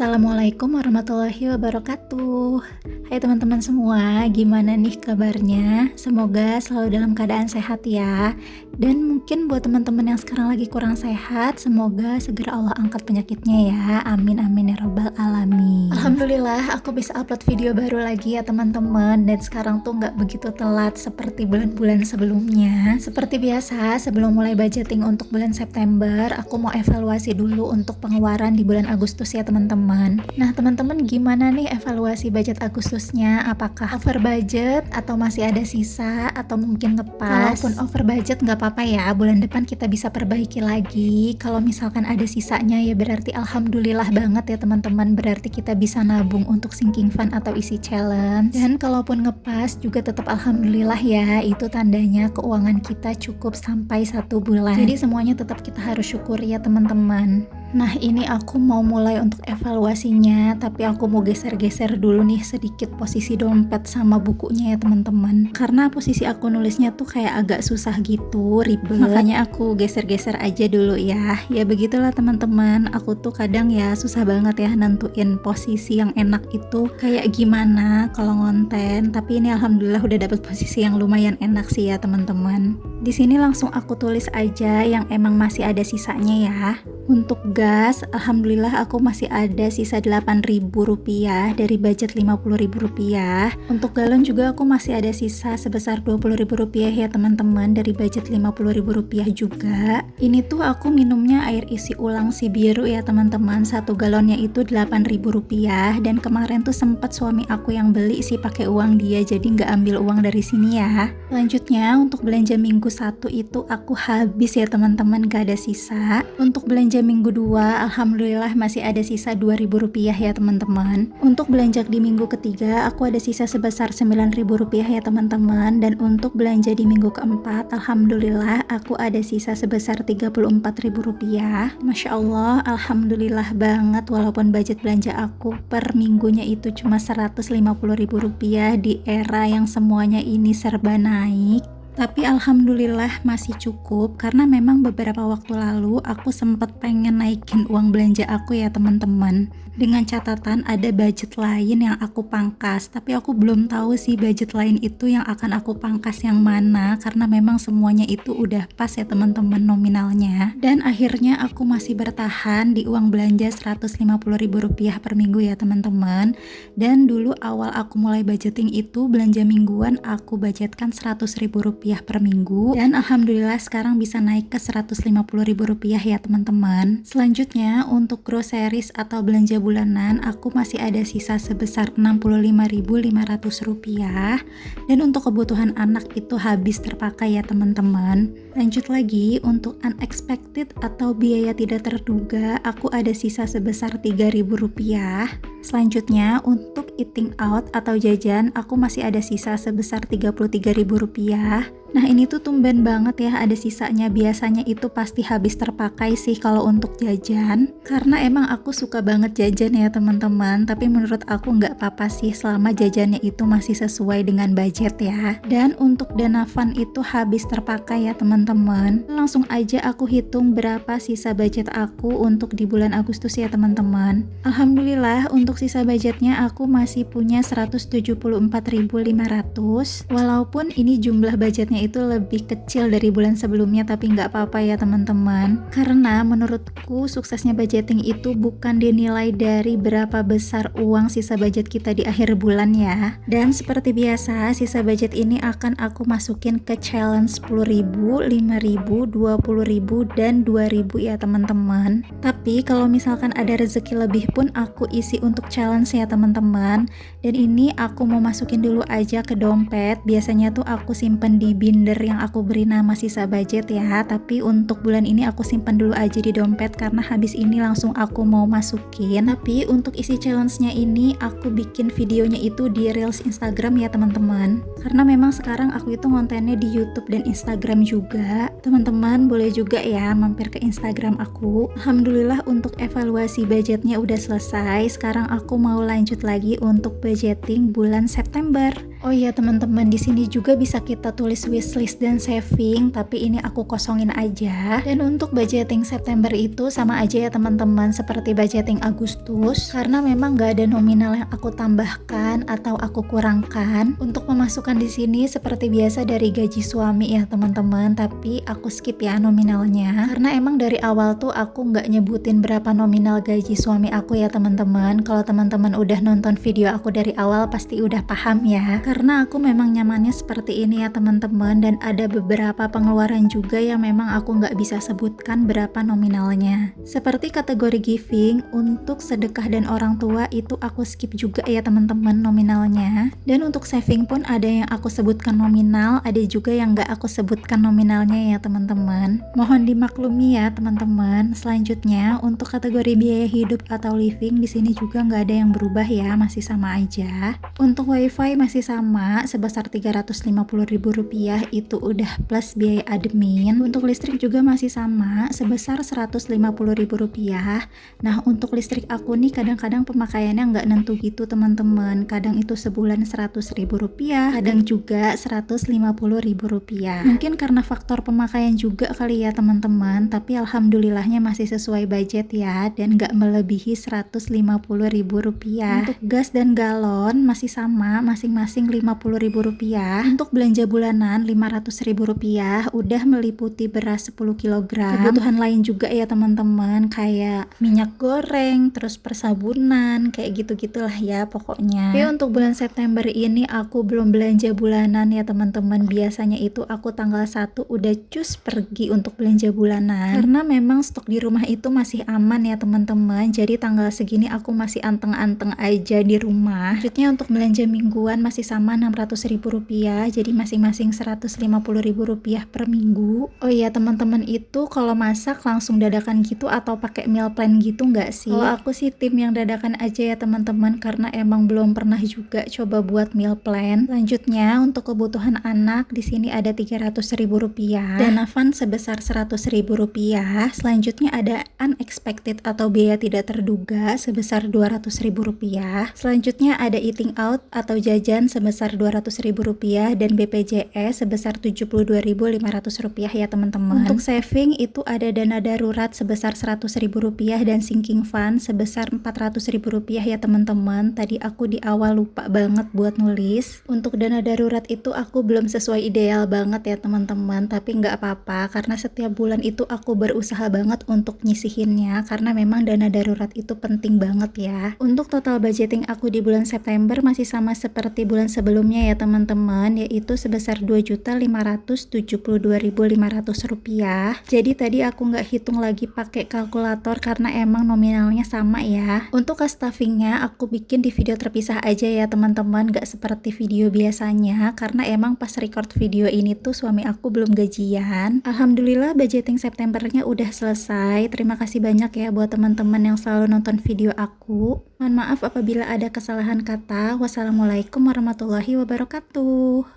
Assalamualaikum warahmatullahi wabarakatuh. Hai teman-teman semua, gimana nih kabarnya? Semoga selalu dalam keadaan sehat ya. Dan mungkin buat teman-teman yang sekarang lagi kurang sehat, semoga segera Allah angkat penyakitnya ya. Amin amin ya rabbal alamin. Alhamdulillah aku bisa upload video baru lagi ya teman-teman. Dan sekarang tuh nggak begitu telat seperti bulan-bulan sebelumnya. Seperti biasa, sebelum mulai budgeting untuk bulan September, aku mau evaluasi dulu untuk pengeluaran di bulan Agustus ya teman-teman. Nah teman-teman, gimana nih evaluasi budget Agustusnya? Apakah over budget atau masih ada sisa atau mungkin ngepas? Kalaupun over budget nggak apa-apa ya, bulan depan kita bisa perbaiki lagi. Kalau misalkan ada sisanya ya berarti alhamdulillah banget ya teman-teman, berarti kita bisa nabung untuk sinking fund atau isi challenge. Dan kalaupun ngepas juga tetap alhamdulillah ya, itu tandanya keuangan kita cukup sampai 1 bulan. Jadi semuanya tetap kita harus syukuri ya teman-teman. Nah ini aku mau mulai untuk evaluasinya, tapi aku mau geser-geser dulu nih sedikit posisi dompet sama bukunya ya teman-teman. Karena posisi aku nulisnya tuh kayak agak susah gitu, ribet. Makanya aku geser-geser aja dulu ya. Ya begitulah teman-teman, aku tuh kadang ya susah banget ya nentuin posisi yang enak itu kayak gimana kalau ngonten. Tapi ini alhamdulillah udah dapet posisi yang lumayan enak sih ya teman-teman. Di sini langsung aku tulis aja yang emang masih ada sisanya ya. Untuk gas, alhamdulillah aku masih ada sisa Rp8.000 dari budget Rp50.000. Untuk galon juga aku masih ada sisa sebesar Rp20.000 ya teman-teman, dari budget Rp50.000 juga. Ini tuh aku minumnya air isi ulang si biru ya teman-teman, 1 galonnya itu Rp8.000. Dan kemarin tuh sempat suami aku yang beli sih pakai uang dia, jadi nggak ambil uang dari sini ya. Selanjutnya untuk belanja minggu 1 itu aku habis ya teman-teman, gak ada sisa. Untuk belanja minggu 2 alhamdulillah masih ada sisa Rp2.000 ya teman-teman. Untuk belanja di minggu ketiga aku ada sisa sebesar Rp9.000 ya teman-teman. Dan untuk belanja di minggu keempat alhamdulillah aku ada sisa sebesar Rp34.000. Masya Allah, alhamdulillah banget, walaupun budget belanja aku per minggunya itu cuma Rp150.000 di era yang semuanya ini serba naik. Tapi alhamdulillah masih cukup, karena memang beberapa waktu lalu aku sempat pengen naikin uang belanja aku ya teman-teman. Dengan catatan ada budget lain yang aku pangkas, tapi aku belum tahu sih budget lain itu yang akan aku pangkas yang mana, karena memang semuanya itu udah pas ya teman-teman nominalnya. Dan akhirnya aku masih bertahan di uang belanja Rp150.000 per minggu ya teman-teman. Dan dulu awal aku mulai budgeting itu belanja mingguan aku budgetkan Rp100.000 per minggu, dan alhamdulillah sekarang bisa naik ke Rp150.000 ya teman-teman. Selanjutnya untuk groceries atau belanja bulanan aku masih ada sisa sebesar Rp65.500, dan untuk kebutuhan anak itu habis terpakai ya teman-teman. Lanjut lagi untuk unexpected atau biaya tidak terduga aku ada sisa sebesar Rp3.000. Selanjutnya untuk eating out atau jajan aku masih ada sisa sebesar Rp33.000. Nah ini tuh tumben banget ya ada sisanya, biasanya itu pasti habis terpakai sih kalau untuk jajan. Karena emang aku suka banget jajan ya teman-teman, tapi menurut aku nggak apa-apa sih selama jajannya itu masih sesuai dengan budget ya. Dan untuk dana fund itu habis terpakai ya teman-teman. Langsung aja aku hitung berapa sisa budget aku untuk di bulan Agustus ya teman-teman. Alhamdulillah untuk sisa budgetnya aku masih punya Rp174.500. Walaupun ini jumlah budgetnya itu lebih kecil dari bulan sebelumnya, tapi nggak apa-apa ya teman-teman, karena menurutku suksesnya budgeting itu bukan dinilai dari berapa besar uang sisa budget kita di akhir bulan ya. Dan seperti biasa sisa budget ini akan aku masukin ke challenge 10.000, 5.000, 20.000 dan 2.000 ya teman-teman. Tapi kalau misalkan ada rezeki lebih pun aku isi untuk challenge ya teman-teman. Dan ini aku mau masukin dulu aja ke dompet. Biasanya tuh aku simpen di binder yang aku beri nama sisa budget ya, tapi untuk bulan ini aku simpan dulu aja di dompet karena habis ini langsung aku mau masukin. Tapi untuk isi challenge-nya ini aku bikin videonya itu di Reels Instagram ya teman-teman, karena memang sekarang aku itu ngontennya di YouTube dan Instagram juga. Teman-teman boleh juga ya mampir ke Instagram aku. Alhamdulillah untuk evaluasi budgetnya udah selesai. Sekarang aku mau lanjut lagi untuk budgeting bulan September. Oh iya teman-teman, di sini juga bisa kita tulis wishlist dan saving, tapi ini aku kosongin aja. Dan untuk budgeting September itu sama aja ya teman-teman seperti budgeting Agustus, karena memang gak ada nominal yang aku tambahkan atau aku kurangkan. Untuk memasukkan di sini seperti biasa dari gaji suami ya teman-teman, tapi aku skip ya nominalnya, karena emang dari awal tuh aku nggak nyebutin berapa nominal gaji suami aku ya teman-teman. Kalau teman-teman udah nonton video aku dari awal pasti udah paham ya. Karena aku memang nyamannya seperti ini ya teman-teman, dan ada beberapa pengeluaran juga yang memang aku nggak bisa sebutkan berapa nominalnya. Seperti kategori giving, untuk sedekah dan orang tua itu aku skip juga ya teman-teman nominalnya. Dan untuk saving pun ada yang aku sebutkan nominal, ada juga yang nggak aku sebutkan nominalnya ya teman-teman. Mohon dimaklumi ya teman-teman. Selanjutnya untuk kategori biaya hidup atau living di sini juga nggak ada yang berubah ya, masih sama aja. Untuk wifi masih sama sebesar Rp350.000, itu udah plus biaya admin. Untuk listrik juga masih sama sebesar Rp150.000. Nah untuk listrik aku nih kadang-kadang pemakaiannya nggak nentu gitu teman-teman, kadang itu sebulan Rp100.000, kadang juga Rp150.000. Mungkin karena faktor pemakaian juga kali ya teman-teman, tapi alhamdulillahnya masih sesuai budget ya, dan nggak melebihi Rp150.000. Untuk gas dan galon masih sama, masing-masing Rp50.000. Untuk belanja bulanan Rp500.000 udah meliputi beras 10 kg. Kebutuhan lain juga ya teman-teman, kayak minyak goreng, terus persabunan, kayak gitu-gitulah ya pokoknya. Tapi untuk bulan September ini aku belum belanja bulanan ya teman-teman. Biasanya itu aku tanggal 1 udah cus pergi untuk belanja bulanan, karena memang stok di rumah itu masih aman ya teman-teman. Jadi tanggal segini aku masih anteng-anteng aja di rumah. Selanjutnya untuk belanja mingguan masih sama Rp600.000, jadi masing-masing Rp150.000 per minggu. Oh iya teman-teman, itu kalau masak langsung dadakan gitu atau pakai meal plan gitu nggak sih? Kalau aku sih tim yang dadakan aja ya teman-teman, karena emang belum pernah juga coba buat meal plan. Selanjutnya untuk kebutuhan anak di sini ada Rp300.000, dana fund sebesar Rp100.000. Selanjutnya ada unexpected atau biaya tidak terduga sebesar Rp200.000. Selanjutnya ada eating out atau jajan sebesar Rp200.000 dan BPJS sebesar Rp72.500 ya teman-teman. Untuk saving itu ada dana darurat sebesar Rp100.000 dan sinking fund sebesar Rp400.000 ya teman-teman. Tadi aku di awal lupa banget buat nulis. Untuk dana darurat itu aku belum sesuai ideal banget ya teman-teman, tapi nggak apa-apa karena setiap bulan itu aku berusaha banget untuk nyisihinnya, karena memang dana darurat itu penting banget ya. Untuk total budgeting aku di bulan September masih sama seperti bulan sebelumnya ya teman-teman, yaitu sebesar Rp2.572.500. Jadi tadi aku nggak hitung lagi pakai kalkulator karena emang nominalnya sama ya. Untuk cost stuffingnya aku bikin di video terpisah aja ya teman-teman, nggak seperti video biasanya, karena emang pas record video ini tuh suami aku belum gajian. Alhamdulillah budgeting Septembernya udah selesai. Terima kasih banyak ya buat teman-teman yang selalu nonton video aku. Mohon maaf apabila ada kesalahan kata. Wassalamualaikum warahmatullahi wabarakatuh.